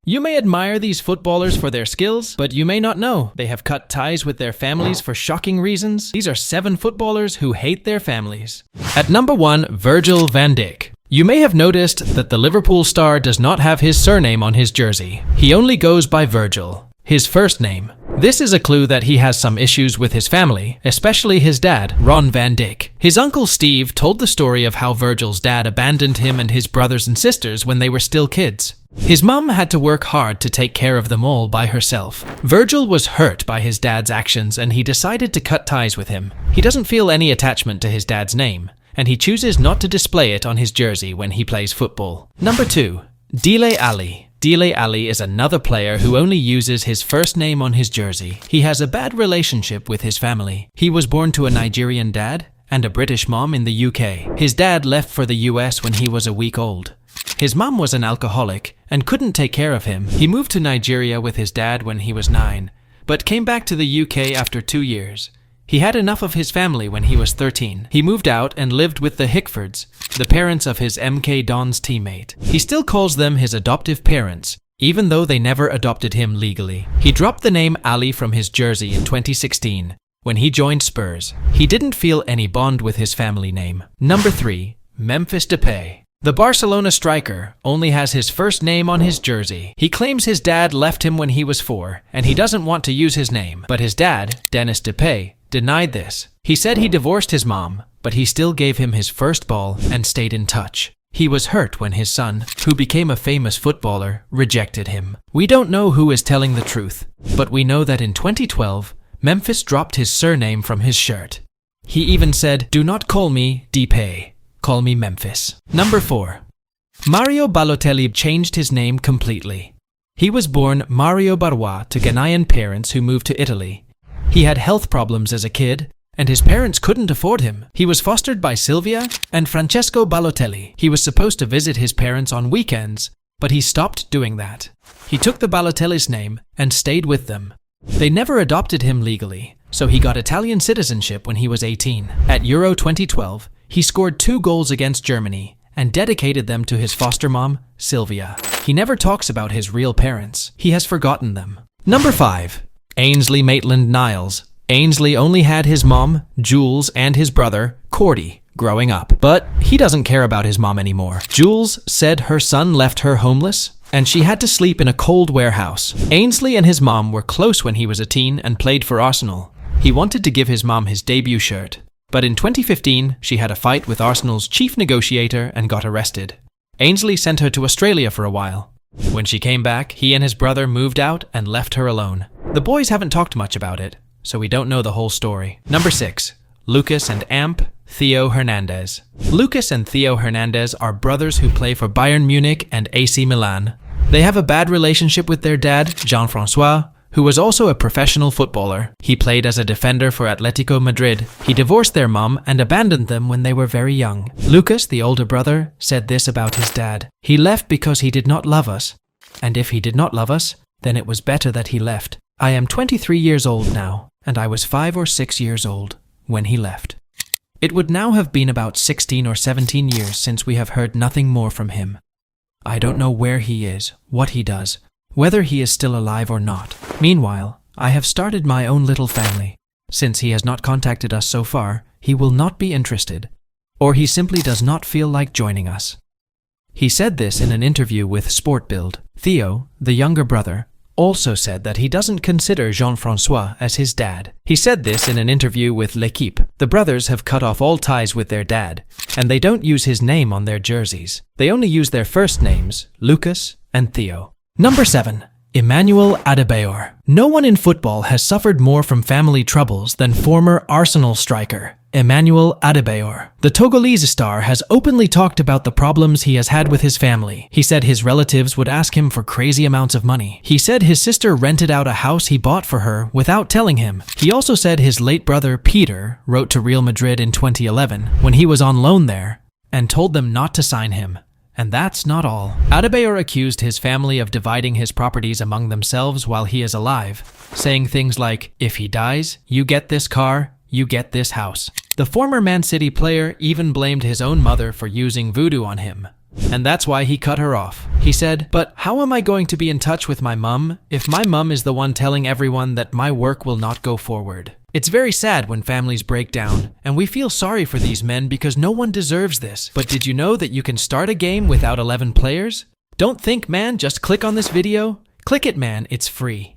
You may admire these footballers for their skills, but you may not know they have cut ties with their families for shocking reasons. These are 7 footballers who hate their families. At number 1, Virgil van Dijk. You may have noticed that the Liverpool star does not have his surname on his jersey. He only goes by Virgil, his first name. This is a clue that he has some issues with his family, especially his dad, Ron van Dijk. His uncle Steve told the story of how Virgil's dad abandoned him and his brothers and sisters when they were still kids. His mum had to work hard to take care of them all by herself. Virgil was hurt by his dad's actions and he decided to cut ties with him. He doesn't feel any attachment to his dad's name, and he chooses not to display it on his jersey when he plays football. Number 2, Dele Alli. Dele Alli is another player who only uses his first name on his jersey. He has a bad relationship with his family. He was born to a Nigerian dad and a British mom in the UK. His dad left for the US when he was a week old. His mom was an alcoholic and couldn't take care of him. He moved to Nigeria with his dad when he was 9, but came back to the UK after 2 years. He had enough of his family when he was 13. He moved out and lived with the Hickfords, the parents of his MK Dons teammate. He still calls them his adoptive parents, even though they never adopted him legally. He dropped the name Ali from his jersey in 2016 when he joined Spurs. He didn't feel any bond with his family name. Number 3, Memphis Depay. The Barcelona striker only has his first name on his jersey. He claims his dad left him when he was 4, and he doesn't want to use his name. But his dad, Dennis Depay, denied this. He said he divorced his mom, but he still gave him his first ball and stayed in touch. He was hurt when his son, who became a famous footballer, rejected him. We don't know who is telling the truth, but we know that in 2012, Memphis dropped his surname from his shirt. He even said, "Do not call me Depay. Call me Memphis." Number 4. Mario Balotelli changed his name completely. He was born Mario Barua to Ghanaian parents who moved to Italy. He had health problems as a kid, and his parents couldn't afford him. He was fostered by Silvia and Francesco Balotelli. He was supposed to visit his parents on weekends, but he stopped doing that. He took the Balotelli's name and stayed with them. They never adopted him legally, so he got Italian citizenship when he was 18. At Euro 2012, he scored 2 goals against Germany and dedicated them to his foster mom, Silvia. He never talks about his real parents. He has forgotten them. Number 5. Ainsley Maitland-Niles. Ainsley only had his mom, Jules, and his brother, Cordy, growing up. But he doesn't care about his mom anymore. Jules said her son left her homeless, and she had to sleep in a cold warehouse. Ainsley and his mom were close when he was a teen and played for Arsenal. He wanted to give his mom his debut shirt, but in 2015, she had a fight with Arsenal's chief negotiator and got arrested. Ainsley sent her to Australia for a while. When she came back, he and his brother moved out and left her alone. The boys haven't talked much about it, so we don't know the whole story. Number 6. Lucas and Amp Theo Hernandez. Lucas and Theo Hernandez are brothers who play for Bayern Munich and AC Milan. They have a bad relationship with their dad, Jean-François, who was also a professional footballer. He played as a defender for Atletico Madrid. He divorced their mom and abandoned them when they were very young. Lucas, the older brother, said this about his dad: "He left because he did not love us. And if he did not love us, then it was better that he left. I am 23 years old now, and I was 5 or 6 years old when he left." It would now have been about 16 or 17 years since we have heard nothing more from him. I don't know where he is, what he does, whether he is still alive or not. Meanwhile, I have started my own little family. Since he has not contacted us so far, he will not be interested, or he simply does not feel like joining us. He said this in an interview with Sportbild. Theo, the younger brother, also said that he doesn't consider Jean-François as his dad. He said this in an interview with L'Équipe. The brothers have cut off all ties with their dad, and they don't use his name on their jerseys. They only use their first names, Lucas and Theo. Number 7. Emmanuel Adebayor. No one in football has suffered more from family troubles than former Arsenal striker Emmanuel Adebayor. The Togolese star has openly talked about the problems he has had with his family. He said his relatives would ask him for crazy amounts of money. He said his sister rented out a house he bought for her without telling him. He also said his late brother Peter wrote to Real Madrid in 2011 when he was on loan there and told them not to sign him. And that's not all. Adebayor accused his family of dividing his properties among themselves while he is alive, saying things like, "If he dies, you get this car, you get this house." The former Man City player even blamed his own mother for using voodoo on him, And that's why he cut her off. He said, "But how am I going to be in touch with my mum if my mum is the one telling everyone that my work will not go forward?" It's very sad when families break down, and we feel sorry for these men because no one deserves this. But did you know that you can start a game without 11 players? Don't think, man, just click on this video. Click it, man, it's free.